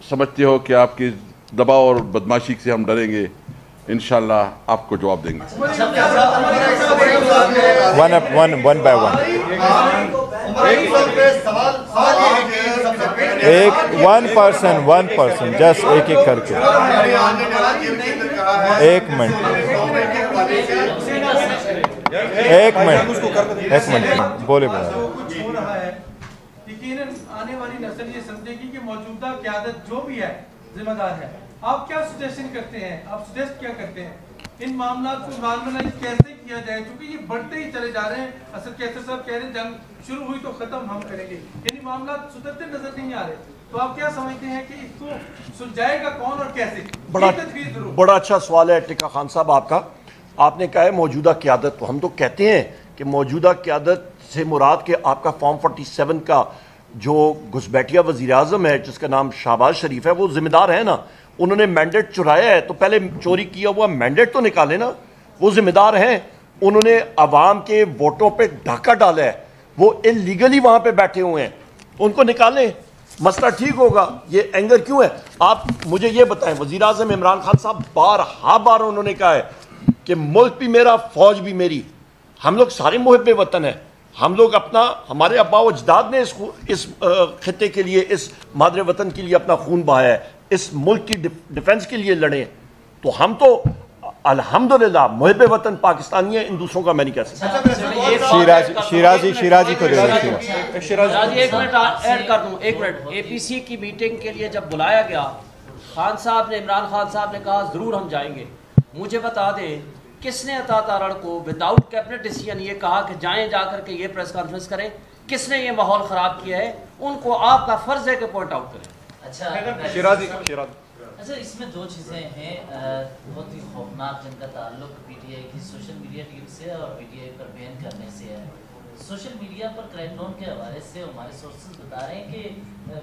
C: سمجھتے ہو کہ آپ کے دباؤ اور بدماشی سے ہم ڈریں گے انشاءاللہ آپ کو جواب دیں گے.
A: One by one one person just ایک کر کے ایک منٹ بولے
D: یقیناً آنے والی نسل یہ سمجھے گی کہ موجودہ قیادت جو بھی ہے ذمہ دار ہے. آپ کیا سجیشن کرتے ہیں آپ سجیسٹ کیا کرتے ہیں ان معاملات کو نارملائز کیسے کیا جائے کیونکہ یہ بڑھتے ہی چلے جا رہے ہیں. اسد کیسر صاحب کہہ رہے ہیں جنگ شروع ہوئی تو ختم ہم کریں گے یعنی معاملات سدھرتے نظر نہیں آ رہے. تو آپ کیا سمجھتے ہیں کہ اس کو سلجھائے گا کون اور کیسے؟
B: بڑا اچھا سوال ہے ٹکا خان صاحب آپ کا. آپ نے کہا ہے موجودہ قیادت تو ہم تو کہتے ہیں کہ موجودہ قیادت سے مراد کہ آپ کا فارم 47 کا جو گھسبیٹھیا وزیر اعظم ہے جس کا نام شہباز شریف ہے وہ ذمہ دار ہے نا. انہوں نے مینڈیٹ چرایا ہے تو پہلے چوری کیا ہوا مینڈیٹ تو نکالے نا. وہ ذمہ دار ہیں. انہوں نے عوام کے ووٹوں پہ ڈھاکہ ڈالا ہے وہ انلیگلی وہاں پہ بیٹھے ہوئے ہیں ان کو نکالیں مسئلہ ٹھیک ہوگا. یہ اینگر کیوں ہے آپ مجھے یہ بتائیں. وزیر اعظم عمران خان صاحب بار انہوں نے کہا ہے کہ ملک بھی میرا فوج بھی میری. ہم لوگ سارے محب وطن ہیں. ہم لوگ ہمارے ابا و اجداد نے اس خطے کے لیے اس مادر وطن کے لیے اپنا خون بہایا ہے اس ملک کی ڈیفنس کے لیے لڑے. تو ہم تو الحمدللہ محب وطن پاکستانی ہیں. ان دوسروں کا میں نہیں کہہ سکتا.
A: شیرازی کو
E: ایک منٹ ایڈ کر دوں. ایک منٹ. اے پی سی کی میٹنگ کے لیے جب بلایا گیا خان صاحب نے عمران خان صاحب نے کہا ضرور ہم جائیں گے. مجھے بتا دیں کس نے عطا تارڑ کو وداؤٹ کیبنٹ ڈیسیژن یہ کہا کہ جائیں جا کر کے یہ پریس کانفرنس کریں؟ کس نے یہ ماحول خراب کیا ہے؟ ان کو آپ کا فرض ہے کہ پوائنٹ آؤٹ کریں.
F: اچھا اس میں دو چیزیں ہیں بہت ہی خوفناک جن کا تعلق پی ٹی آئی کی سوشل میڈیا ٹیم سے اور پی ٹی آئی پر بین کرنے سے ہے. سوشل میڈیا پر کریک ڈاؤن کے حوالے سے ہمارے سورسز بتا رہے ہیں کہ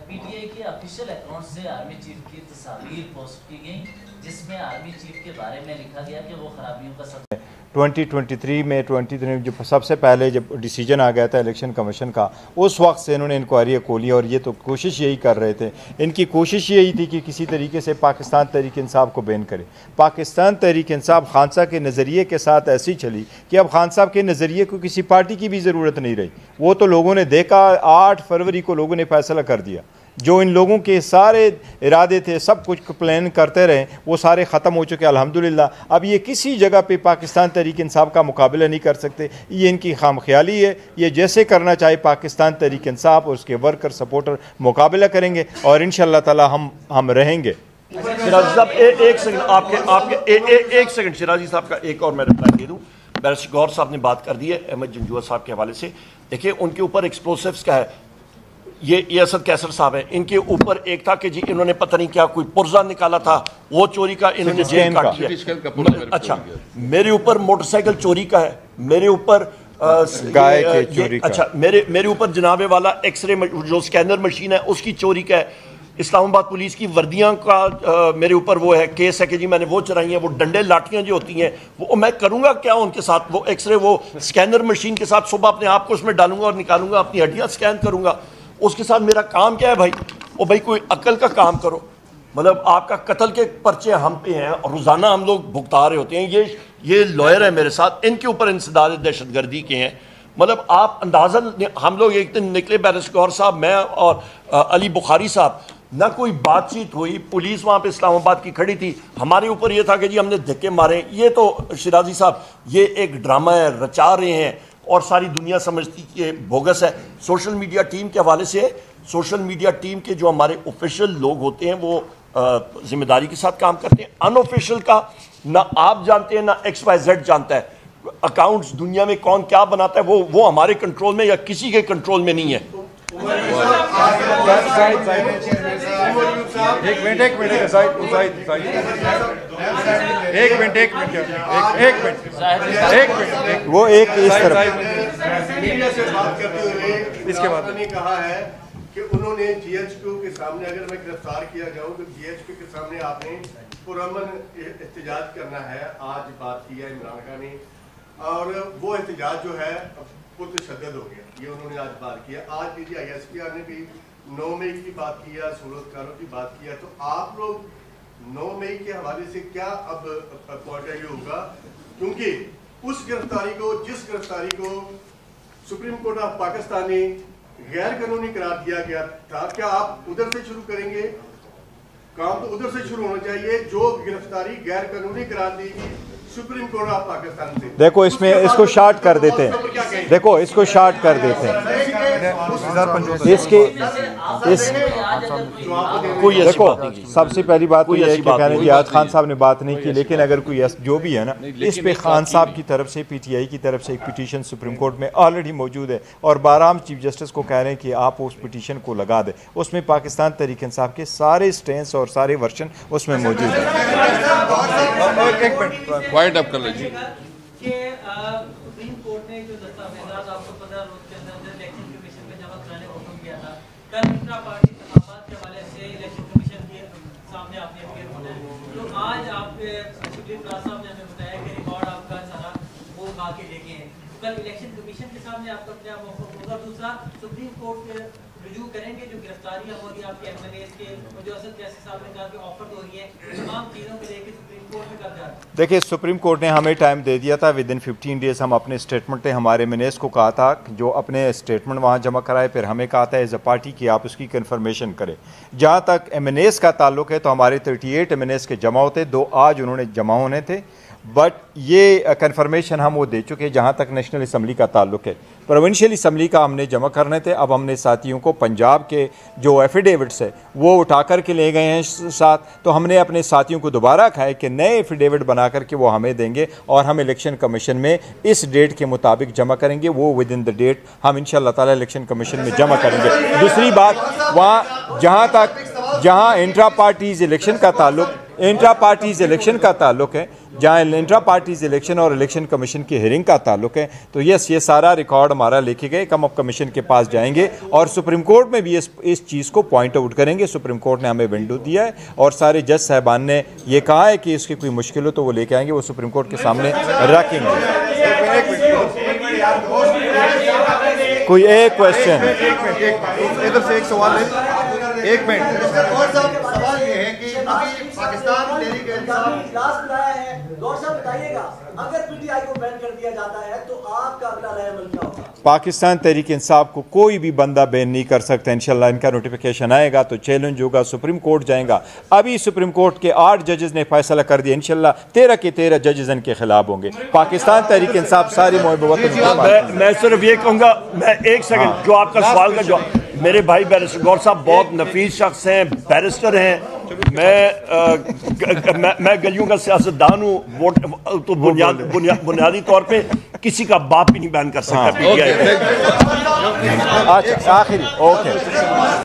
F: پی ٹی آئی کے آفیشیل اکاؤنٹ سے آرمی چیف کی تصاویر پوسٹ کی گئیں جس میں آرمی چیف کے بارے میں لکھا گیا کہ وہ خرابیوں کا سب
A: 2023 میں جو سب سے پہلے جب ڈیسیجن آ گیا تھا الیکشن کمیشن کا اس وقت سے انہوں نے انکوائری کھولی اور یہ تو کوشش یہی کر رہے تھے. ان کی کوشش یہی تھی کہ کسی طریقے سے پاکستان تحریک انصاف کو بین کرے. پاکستان تحریک انصاف خان صاحب کے نظریے کے ساتھ ایسی چلی کہ اب خان صاحب کے نظریے کو کسی پارٹی کی بھی ضرورت نہیں رہی. وہ تو لوگوں نے دیکھا 8 فروری کو لوگوں نے فیصلہ کر دیا. جو ان لوگوں کے سارے ارادے تھے سب کچھ پلان کرتے رہے وہ سارے ختم ہو چکے الحمدللہ. اب یہ کسی جگہ پہ پاکستان تحریک انصاف کا مقابلہ نہیں کر سکتے. یہ ان کی خام خیالی ہے. یہ جیسے کرنا چاہے پاکستان تحریک انصاف اور اس کے ورکر سپورٹر مقابلہ کریں گے اور انشاءاللہ تعالی ہم رہیں گے.
B: شیرازی صاحب ایک سیکنڈ آپ کے ایک سیکنڈ شیرازی صاحب کا ایک اور میں رپلائی دے دوں. بیرسٹر گور صاحب نے بات کر دی ہے احمد جنجوعہ صاحب کے حوالے سے. دیکھیں ان کے اوپر ایکسپلوسیوز کا ہے. یہ اسد کیسر صاحب ہیں. ان کے اوپر ایک تھا کہ جی انہوں نے پتہ نہیں کیا کوئی پرزہ نکالا تھا وہ چوری کا انہوں نے جیل کاٹ دیا. اچھا میرے اوپر موٹر سائیکل چوری کا ہے. میرے اوپر
A: گائے کے چوری کا.
B: اچھا میرے اوپر جناب والا ایکس رے جو سکینر مشین ہے اس کی چوری کا ہے. اسلام آباد پولیس کی وردیاں کا میرے اوپر وہ ہے کیس ہے کہ جی میں نے وہ چرائی ہیں. وہ ڈنڈے لاٹیاں جو ہوتی ہیں وہ میں کروں گا کیا ان کے ساتھ. وہ ایکس رے وہ سکینر مشین کے ساتھ صبح اپنے آپ کو اس میں ڈالوں گا اور نکالوں گا اپنی ہڈیاں سکین کروں گا. اس کے ساتھ میرا کام کیا ہے بھائی؟ وہ بھائی کوئی عقل کا کام کرو. مطلب آپ کا قتل کے پرچے ہم پہ ہیں اور روزانہ ہم لوگ بھگتا رہے ہوتے ہیں. یہ لائر ہے میرے ساتھ ان کے اوپر انسداد دہشت گردی کے ہیں. مطلب آپ اندازہ ہم لوگ ایک دن نکلے بیرسٹر گور صاحب میں اور علی بخاری صاحب نہ کوئی بات چیت ہوئی. پولیس وہاں پہ اسلام آباد کی کھڑی تھی. ہمارے اوپر یہ تھا کہ جی ہم نے دھکے مارے. یہ تو شیرازی صاحب یہ ایک ڈرامہ ہے رچا رہے ہیں اور ساری دنیا سمجھتی کہ بوگس ہے. سوشل میڈیا ٹیم کے حوالے سے سوشل میڈیا ٹیم کے جو ہمارے آفیشیل لوگ ہوتے ہیں وہ ذمہ داری کے ساتھ کام کرتے ہیں. ان آفیشیل کا نہ آپ جانتے ہیں نہ ایکس وائی زیڈ جانتا ہے. اکاؤنٹس دنیا میں کون کیا بناتا ہے وہ ہمارے کنٹرول میں یا کسی کے کنٹرول میں نہیں ہے.
A: وہ ایک اس طرف
G: اس کے بعد نے کہا ہے کہ انہوں نے جی ایچ کیو کے سامنے اگر میں گرفتار کیا جاؤں تو جی ایچ کیو کے سامنے آپ نے پرامن احتجاج کرنا ہے. آج بات کی ہے عمران خان نے اور وہ احتجاج جو ہے پرتشدد ہو گیا, یہ انہوں نے آج بات کیا. آج D G I S P R نے بھی 9 مئی کی بات کیا, صورتکاروں کی بات کیا. تو آپ لوگ 9 مئی کے حوالے سے کیا اب پوائنٹ آف ویو ہوگا, کیونکہ اس گرفتاری کو جس گرفتاری کو سپریم کورٹ آف پاکستان نے غیر قانونی قرار دیا گیا تھا, کیا آپ ادھر سے شروع کریں گے؟ کام تو ادھر سے شروع ہونا چاہیے جو گرفتاری غیر قانونی قرار دی گئی سپریم کورٹ آف پاکستان سے.
A: دیکھو اس میں اس کو شارٹ کر دیتے ہیں, دیکھو اس کو شارٹ کر دیتے ہیں. اس کے دیکھو سب سے پہلی بات یہ ہے کہ کہنے کی آج خان صاحب نے بات نہیں کی, لیکن اگر کوئی جو بھی ہے نا اس پہ خان صاحب کی طرف سے پی ٹی آئی کی طرف سے ایک پٹیشن سپریم کورٹ میں آلریڈی موجود ہے اور بارہم چیف جسٹس کو کہہ رہے ہیں کہ آپ اس پٹیشن کو لگا دیں. اس میں پاکستان تحریک انصاف کے سارے سٹینس اور سارے ورشن اس میں موجود ہیں.
C: پوائنٹ اپ کر لیجیے
H: کہ سپریم کورٹ نے جو دستاویزات آپ کو پتہ روز کے اندر الیکشن کمیشن میں جمع کرانے کا حکم کیا تھا, کل انٹرا پارٹی انتخابات کے حوالے سے الیکشن کمیشن کے سامنے آپ نے اپیئر ہونا ہے. تو آج آپ سپریم کورٹ صاحب نے ہمیں بتایا کہ ریکارڈ آپ کا سارا وہ کھا کے لے گئے ہیں. کل الیکشن کمیشن کے سامنے آپ کا اپنا موقف ہوگا. دوسرا سپریم کورٹ رجوع کریں گے جو گرفتاریاں ہو رہی ہیں آپ کے ایم ایل اے کے, جو اسد قیسی صاحب نے کہا کہ آفر ہو رہی ہیں, تمام چیزوں کو لے کے سپریم کورٹ میں کب جا رہا ہے؟
A: دیکھیں سپریم کورٹ نے ہمیں ٹائم دے دیا تھا ود ان 15 days. ہم اپنے اسٹیٹمنٹ نے ہمارے منیس کو کہا تھا جو اپنے اسٹیٹمنٹ وہاں جمع کرائے, پھر ہمیں کہا تھا ایز اے پارٹی کہ آپ اس کی کنفرمیشن کریں. جہاں تک ایم این ایس کا تعلق ہے تو ہمارے 38 ایم این ایس کے جمع ہوتے, 2 آج انہوں نے جمع ہونے تھے, بٹ یہ کنفرمیشن ہم وہ دے چکے. جہاں تک نیشنل اسمبلی کا تعلق ہے پروونشل اسمبلی کا ہم نے جمع کرنے تھے. اب ہم نے ساتھیوں کو پنجاب کے جو ایفیڈیوٹس ہے وہ اٹھا کر کے لے گئے ہیں ساتھ, تو ہم نے اپنے ساتھیوں کو دوبارہ کہا ہے کہ نئے ایفیڈیوٹ بنا کر کے وہ ہمیں دیں گے اور ہم الیکشن کمیشن میں اس ڈیٹ کے مطابق جمع کریں گے. وہ ود ان دا ڈیٹ ہم انشاءاللہ تعالی الیکشن کمیشن میں جمع کریں گے. دوسری بات وہاں جہاں انٹرا پارٹیز الیکشن کا تعلق ہے, جہاں انٹرا پارٹیز الیکشن اور الیکشن کمیشن کی ہیئرنگ کا تعلق ہے, تو یس یہ سارا ریکارڈ ہمارا لے کے گئے, ہم اب کمیشن کے پاس جائیں گے اور سپریم کورٹ میں بھی اس چیز کو پوائنٹ آؤٹ کریں گے. سپریم کورٹ نے ہمیں ونڈو دیا ہے اور سارے جج صاحبان نے یہ کہا ہے کہ اس کی کوئی مشکل ہو تو وہ لے کے آئیں گے, وہ سپریم کورٹ کے سامنے رکھیں گے. کوئی ایک کوشچن
G: ادھر سے ایک سوال ہے, 1 منٹ. سوال یہ ہے کہ ابھی پاکستان تحریک انصاف
I: اجلاس بلایا ہے, گور صاحب بتائیے گا اگر پی ٹی آئی کو بین کر دیا جاتا ہے تو آپ کا اگلا رد عمل کیا ہوگا؟
A: پاکستان تحریک انصاف کو کوئی بھی بندہ بین نہیں کر سکتا. انشاءاللہ ان کا نوٹیفیکیشن آئے گا تو چیلنج ہوگا, سپریم کورٹ جائیں گا. ابھی سپریم کورٹ کے 8 ججز نے فیصلہ کر دیا, انشاءاللہ 13 کے 13 ججز ان کے خلاف ہوں گے. پاکستان تحریک انصاف ساری
B: میں صرف یہ کہوں گا, میں 1 سیکنڈ, جو آپ کا سوال کا جواب, میرے بھائی بیرسٹر گور صاحب بہت نفیس شخص ہیں, بیرسٹر ہیں, میں گلیوں کا سیاستدان ہوں, تو بنیادی طور پہ کسی کا باپ بھی نہیں بیان کر سکتا.
A: آخری اوکے